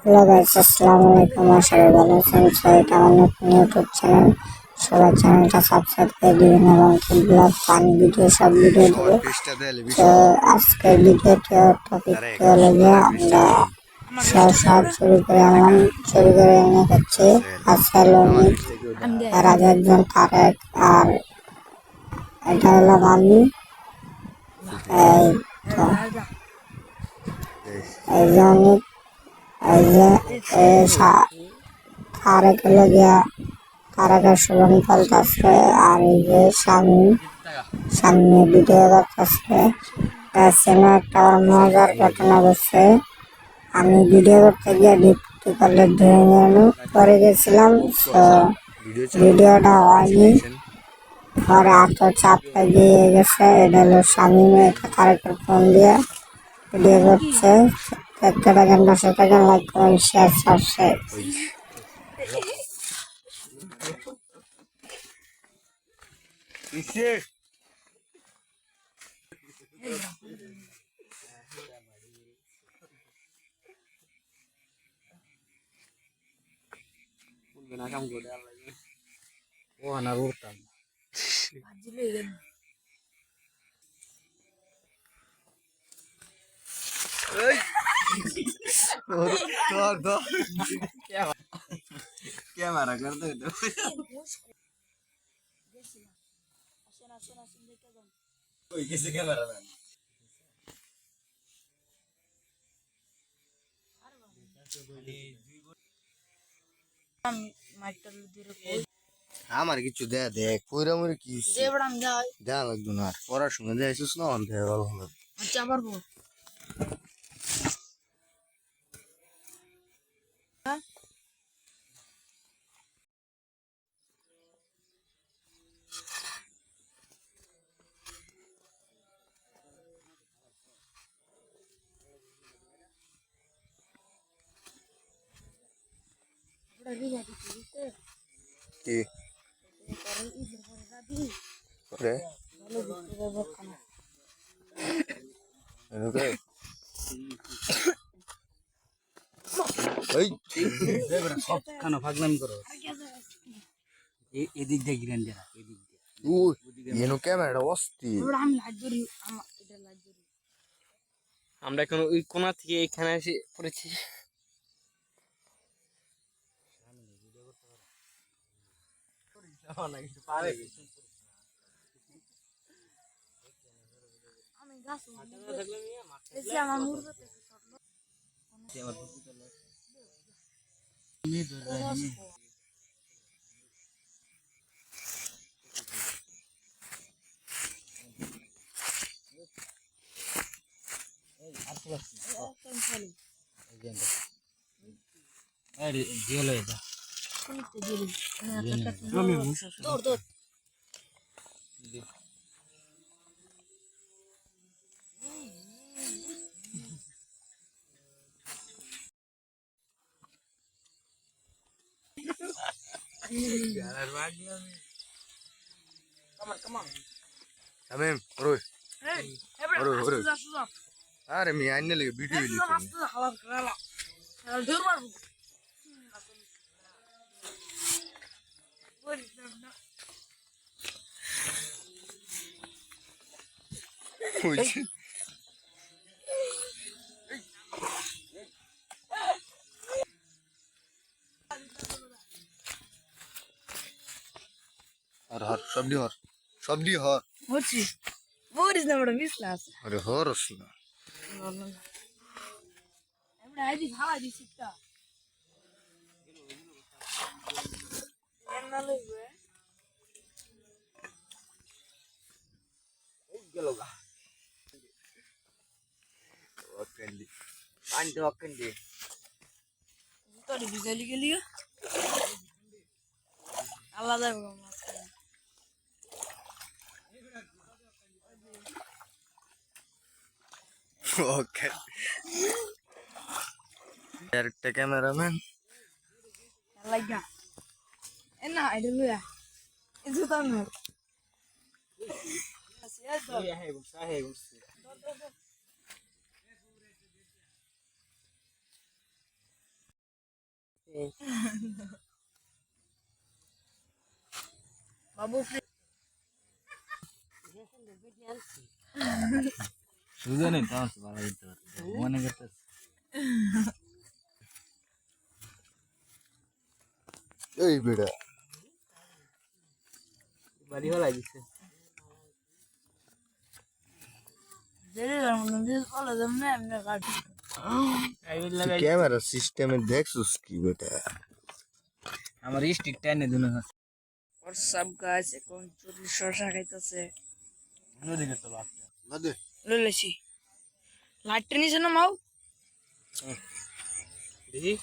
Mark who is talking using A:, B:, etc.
A: Hello guys, আসসালামু আলাইকুম। আশা করি ভালো আছেন। সো এটা আমার নতুন ইউটিউব চ্যানেল। সবাই চ্যানেলটা সাবস্ক্রাইব করে দিবেন এবং ফুটবল ফানি ভিডিও সব ভিডিও দেবো। তো আজকের ভিডিওটির টপিকটি হলো যে আমরা সব শুরু করে এনে হচ্ছে আসসালামু তার একজন তারেক আর এটা হলো আমি। এই তো এই যে অনেক এই যে তারেক হলো গিয়া তারাকার শুভম চলতেছে আর এই যে সামনে ভিডিও করতেছে। সিনেমা একটা মজার ঘটনা ঘটছে। আমি ভিডিও করতে গিয়ে ডিপটি করলে ধুয়ে পরে গেছিলাম। তো ভিডিওটা হয়নি, পরে এত চাপটা দিয়ে গেছে। এটা হলো স্বামী মেয়েটা তারেকের ফোন দিয়ে ভিডিও করছে। একটা দেখেন, 10 টাকা like comment share subscribe.
B: Camera कर दो तो कोई किसी कैमरा मैन আমার কিছু দেয়া দেখ কইরা মরে কি দেয়া লাগতো না আর পড়াশোনা দেয়াছিস না অন দেয়া ভালো হবে
C: আচ্ছা পারবো
B: কি করে এনুকে ওই
D: সব কেন ফাগলামি করো এদিক দিয়ে গিরেন দেরা এদিক দিয়ে
B: তুই এনু ক্যামেরা অস্তি
C: আমি লাইট ধরি আমার এটা লাইট ধরি
D: আমরা এখন ওই কোণা থেকে এখানে এসে পড়েছি
C: আমি গাছ এসে আমার মুরগি থেকে ছড়লো
D: জেল হয়ে যা
C: দৌড় দৌড়
B: শামিম ওরে
C: এই এবার
B: ওরে
C: আসুন
B: আরে মি আইনে লাগে ভিডিও
C: আসুন
B: লিখো
C: আসুন হালাল খেলা দৌড় মারবো বলিস না
B: কইছি আর হর সবডি হর
C: হচ্ছি বলিস না বড় মিসলা আছে
B: আরে হরস না
C: আমরা আইদি খাওয়া দিছি তা এমনা লইবে
B: গেল গা ওকেন্ডি পান্ডে ওকেন্ডি
C: তোর বিজলি গেলি আল্লাহ যাবে মাছ
B: ওকে একটা ক্যামেরাম্যান
C: লাগা এনা আইডি লইয়া এজু তামে আসিয়া তো বাবু
E: সুজনে তো আছে ভালো দিতে পারছে মনে করতেছে
B: এই বেড়া
D: বাড়ি হলাই দিছে
B: ক্যামেরা সিস্টেমে দেখছিস কি বেটা
E: আমার স্টিক টাইনে দুনো আছে
C: সব গাছ এখন চুরি শশা খাইতেছে
E: নদীকে তো লাগছে
B: বাদে
C: লইলেছি লাইটটা নিছে না মাও
D: দেখি